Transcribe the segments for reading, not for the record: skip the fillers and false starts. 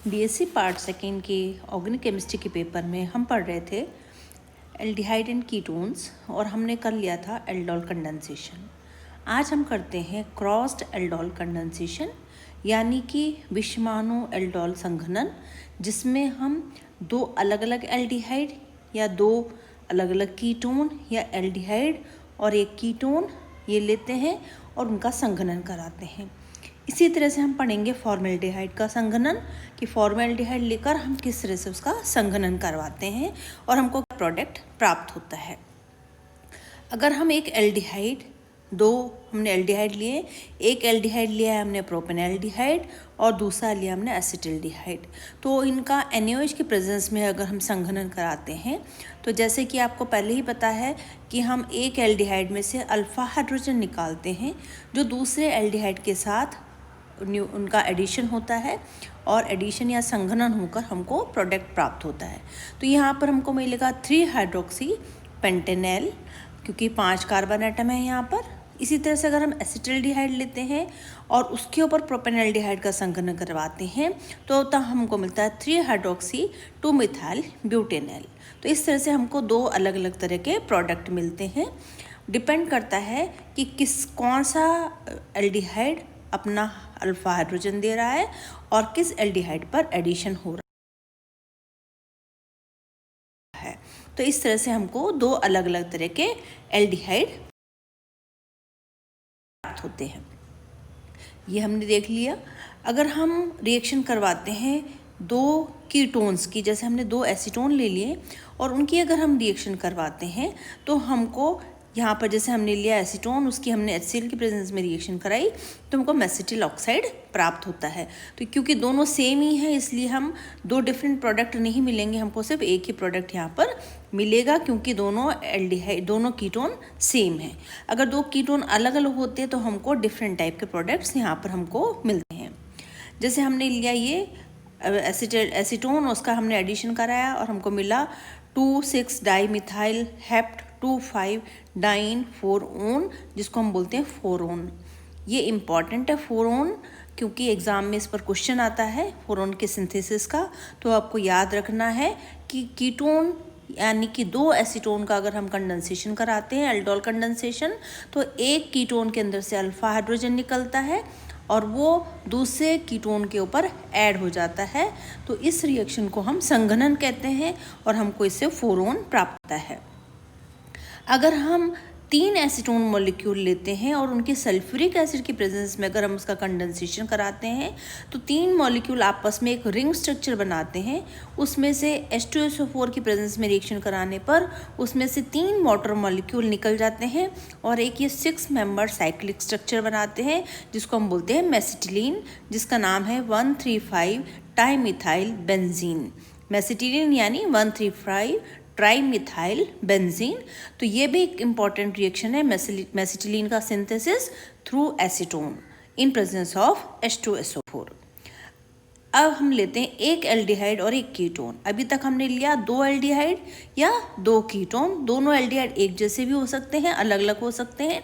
BSc part second के organic chemistry के paper में हम पढ़ रहे थे एल्डिहाइड एंड कीटोन्स और हमने कर लिया था एल्डोल कंडेंसेशन। आज हम करते हैं क्रॉस्ड एल्डोल कंडेंसेशन, यानी कि विषमाणु एल्डोल संघनन, जिसमें हम दो अलग अलग एल्डिहाइड या दो अलग अलग कीटोन या एल्डिहाइड और एक कीटोन ये लेते हैं और उनका संघनन कराते हैं। इसी तरह से हम पढ़ेंगे फॉर्मेल्डिहाइड का संघनन, कि फॉर्मेल्डिहाइड लेकर हम किस तरह से उसका संघनन करवाते हैं और हमको प्रोडक्ट प्राप्त होता है। अगर हम एक एल्डिहाइड, दो हमने एल्डिहाइड लिए, एक एल्डिहाइड लिया है हमने प्रोपेनएल्डिहाइड और दूसरा लिया हमने एसिटिल्डिहाइड, तो इनका NaOH के प्रेजेंस में अगर हम संघनन कराते हैं तो जैसे कि आपको पहले ही पता है कि हम एक एल्डिहाइड में से अल्फा हाइड्रोजन निकालते हैं जो दूसरे एल्डिहाइड के साथ उनका एडिशन होता है और एडिशन या संघनन होकर हमको प्रोडक्ट प्राप्त होता है। तो यहाँ पर हमको मिलेगा 3 हाइड्रोक्सी पेंटेनल, क्योंकि 5 कार्बन एटम है यहाँ पर। इसी तरह से अगर हम एसिटिल्डिहाइड लेते हैं और उसके ऊपर प्रोपेनएल्डिहाइड का संघनन करवाते हैं तो तब हमको मिलता है 3 हाइड्रोक्सी 2 मिथाइल ब्यूटेनल। तो इस तरह से हमको दो अलग अलग तरह के प्रोडक्ट मिलते हैं। डिपेंड करता है कि कौन सा एल्डिहाइड अपना अल्फा हाइड्रोजन दे रहा है और किस एल्डिहाइड पर एडिशन हो रहा है। तो इस तरह से हमको दो अलग अलग तरह के एल्डिहाइड प्राप्त होते हैं। ये हमने देख लिया। अगर हम रिएक्शन करवाते हैं दो कीटोन्स की, जैसे हमने 2 एसीटोन ले लिए और उनकी अगर हम रिएक्शन करवाते हैं तो हमको यहाँ पर जैसे हमने लिया एसीटोन, उसकी हमने HCl की प्रेजेंस में रिएक्शन कराई तो हमको मेसिटिल ऑक्साइड प्राप्त होता है। तो क्योंकि दोनों सेम ही है इसलिए हम दो डिफरेंट प्रोडक्ट नहीं मिलेंगे, हमको सिर्फ एक ही प्रोडक्ट यहाँ पर मिलेगा, क्योंकि दोनों एल्डिहाइड दोनों कीटोन सेम है। अगर दो कीटोन अलग अलग होते तो हमको डिफरेंट टाइप के प्रोडक्ट्स यहाँ पर हमको मिलते हैं। जैसे हमने लिया ये एसीटोन, उसका हमने एडिशन कराया और हमको मिला 2,6 डाइमिथाइल हेप्ट 2,5 डाइन 4-ओन, जिसको हम बोलते हैं 4-ओन। ये इम्पॉर्टेंट है 4-ओन, क्योंकि एग्ज़ाम में इस पर क्वेश्चन आता है 4-ओन के सिंथेसिस का। तो आपको याद रखना है कि कीटोन यानी कि 2 एसीटोन का अगर हम कंडेंसेशन कराते हैं, एल्डोल कंडेंसेशन, तो एक कीटोन के अंदर से अल्फा हाइड्रोजन निकलता है और वो दूसरे कीटोन के ऊपर ऐड हो जाता है। तो इस रिएक्शन को हम संघनन कहते हैं और हमको इससे 4-ओन प्राप्त होता है। अगर हम 3 एसीटोन मॉलिक्यूल लेते हैं और उनकी सल्फ्यूरिक एसिड की प्रेजेंस में अगर हम उसका कंडेंसेशन कराते हैं तो 3 मॉलिक्यूल आपस में एक रिंग स्ट्रक्चर बनाते हैं। उसमें से H2SO4 की प्रेजेंस में रिएक्शन कराने पर उसमें से 3 वाटर मॉलिक्यूल निकल जाते हैं और एक ये 6 मेंबर साइक्लिक स्ट्रक्चर बनाते हैं, जिसको हम बोलते हैं मेसिटिलीन, जिसका नाम है 1,3,5 डाइमिथाइल बेंजीन। मेसिटिलीन यानी 1,3,5 ट्राइमिथाइल बेंजीन। तो ये भी एक इम्पॉर्टेंट रिएक्शन है, मेसिटिलीन का synthesis through acetone in presence of H2SO4। अब हम लेते हैं एक एल्डिहाइड और एक कीटोन। अभी तक हमने लिया 2 एल्डिहाइड या 2 कीटोन। दोनों एल्डिहाइड एक जैसे भी हो सकते हैं, अलग अलग हो सकते हैं।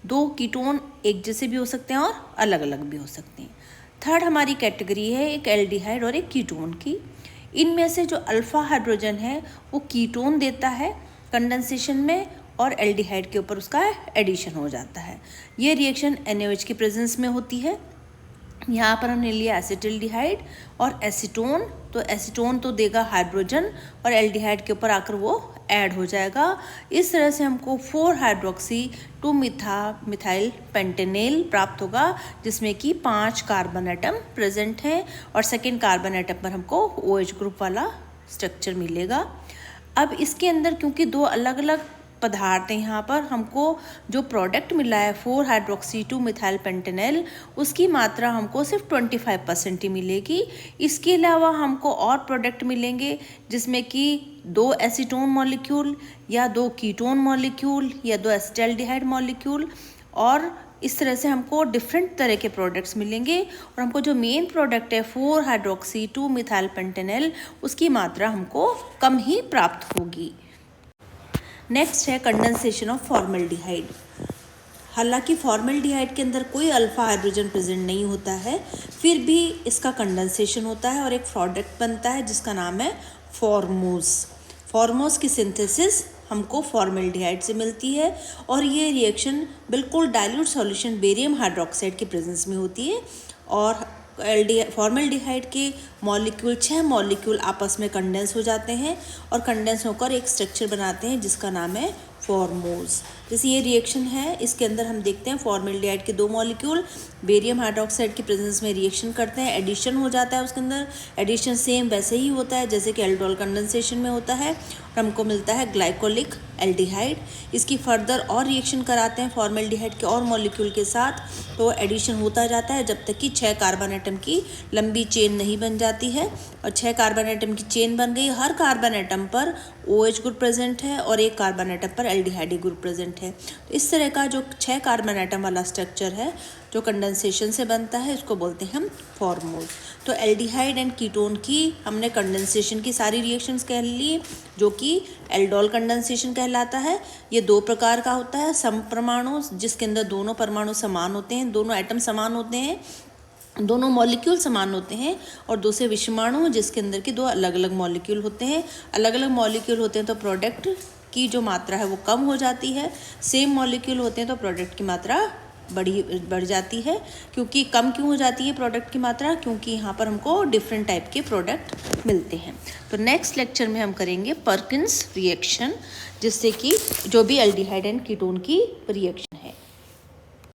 2 कीटोन एक जैसे भी हो सकते हैं और अलग अलग भी हो सकते हैं। थर्ड हमारी कैटेगरी है एक एल्डिहाइड और एक कीटोन की। इनमें से जो अल्फा हाइड्रोजन है वो कीटोन देता है कंडेंसेशन में और एल्डिहाइड के ऊपर उसका एडिशन हो जाता है। ये रिएक्शन NaOH की प्रेजेंस में होती है। यहाँ पर हमने लिया एसिटिल्डिहाइड और एसीटोन, तो एसीटोन तो देगा हाइड्रोजन और एल्डिहाइड के ऊपर आकर वो ऐड हो जाएगा। इस तरह से हमको 4 हाइड्रोक्सी 2 मिथाइल पेंटेनल प्राप्त होगा, जिसमें कि 5 कार्बन एटम प्रेजेंट हैं और सेकेंड कार्बन एटम पर हमको OH ग्रुप वाला स्ट्रक्चर मिलेगा। अब इसके अंदर क्योंकि दो अलग अलग पदार्थ हैं, यहाँ पर हमको जो प्रोडक्ट मिला है 4 हाइड्रोक्सी 2 मिथाइल पेंटेनल, उसकी मात्रा हमको सिर्फ 25% ही मिलेगी। इसके अलावा हमको और प्रोडक्ट मिलेंगे जिसमें कि 2 एसीटोन मॉलिक्यूल या 2 कीटोन मॉलिक्यूल या 2 एसिटाल्डिहाइड मॉलिक्यूल, और इस तरह से हमको डिफरेंट तरह के प्रोडक्ट्स मिलेंगे। और हमको जो मेन प्रोडक्ट है 4 हाइड्रोक्सी 2 मिथाइल पेंटेनल, उसकी मात्रा हमको कम ही प्राप्त होगी। नेक्स्ट है कंडेंसेशन ऑफ फॉर्मेल्डिहाइड। हालांकि फॉर्मल्डिहाइड के अंदर कोई अल्फा हाइड्रोजन प्रेजेंट नहीं होता है, फिर भी इसका कंडेंसेशन होता है और एक प्रोडक्ट बनता है जिसका नाम है फॉर्मोज। फॉर्मोज की सिंथेसिस हमको फॉर्मल्डिहाइड से मिलती है और ये रिएक्शन बिल्कुल डाइल्यूट सॉल्यूशन बेरियम हाइड्रोक्साइड के प्रेजेंस में होती है और फॉर्मल्डिहाइड के मॉलिक्यूल 6 मॉलिक्यूल आपस में कंडेंस हो जाते हैं और कंडेंस होकर एक स्ट्रक्चर बनाते हैं जिसका नाम है फॉर्मोज। जैसे ये रिएक्शन है, इसके अंदर हम देखते हैं फॉर्मल्डिहाइड के 2 मॉलिक्यूल बेरियम हाइड्रोक्साइड के प्रेजेंस में रिएक्शन करते हैं, एडिशन हो जाता है उसके अंदर। एडिशन सेम वैसे ही होता है जैसे कि एल्डोल कंडेंसेशन में होता है और हमको मिलता है ग्लाइकोलिक एल्डिहाइड। इसकी फर्दर और रिएक्शन कराते हैं फॉर्मल्डिहाइड के और मॉलिक्यूल के साथ, तो एडिशन होता जाता है जब तक कि 6 कार्बन एटम की लंबी चेन नहीं बन जाती है। और 6 कार्बन एटम की चेन बन गई, हर कार्बन एटम पर OH ग्रुप प्रेजेंट है और एक कार्बन एटम पर एल्डिहाइड ग्रुप प्रेजेंट है। तो इस तरह का जो 6 कार्बन एटम वाला स्ट्रक्चर है जो कंडेंसेशन से बनता है, इसको बोलते हैं हम फॉर्मोज। तो एल्डिहाइड एंड कीटोन की हमने कंडेंसेशन की सारी रिएक्शंस कह ली, जो कि एल्डोल कंडेंसेशन कहलाता है। ये 2 प्रकार का होता है, समपरमाणु जिसके अंदर दोनों परमाणु समान होते हैं, दोनों एटम समान होते हैं, दोनों मॉलिक्यूल समान होते हैं, और दूसरे विषमाणु जिसके अंदर के 2 अलग अलग मॉलिक्यूल होते हैं। अलग अलग मॉलिक्यूल होते हैं तो प्रोडक्ट की जो मात्रा है वो कम हो जाती है, सेम मॉलिक्यूल होते हैं तो प्रोडक्ट की मात्रा बढ़ जाती है। क्योंकि कम क्यों हो जाती है प्रोडक्ट की मात्रा? क्योंकि यहाँ पर हमको डिफरेंट टाइप के प्रोडक्ट मिलते हैं। तो नेक्स्ट लेक्चर में हम करेंगे पर्किंस रिएक्शन, जिससे कि जो भी एल्डिहाइड एंड कीटोन की रिएक्शन है।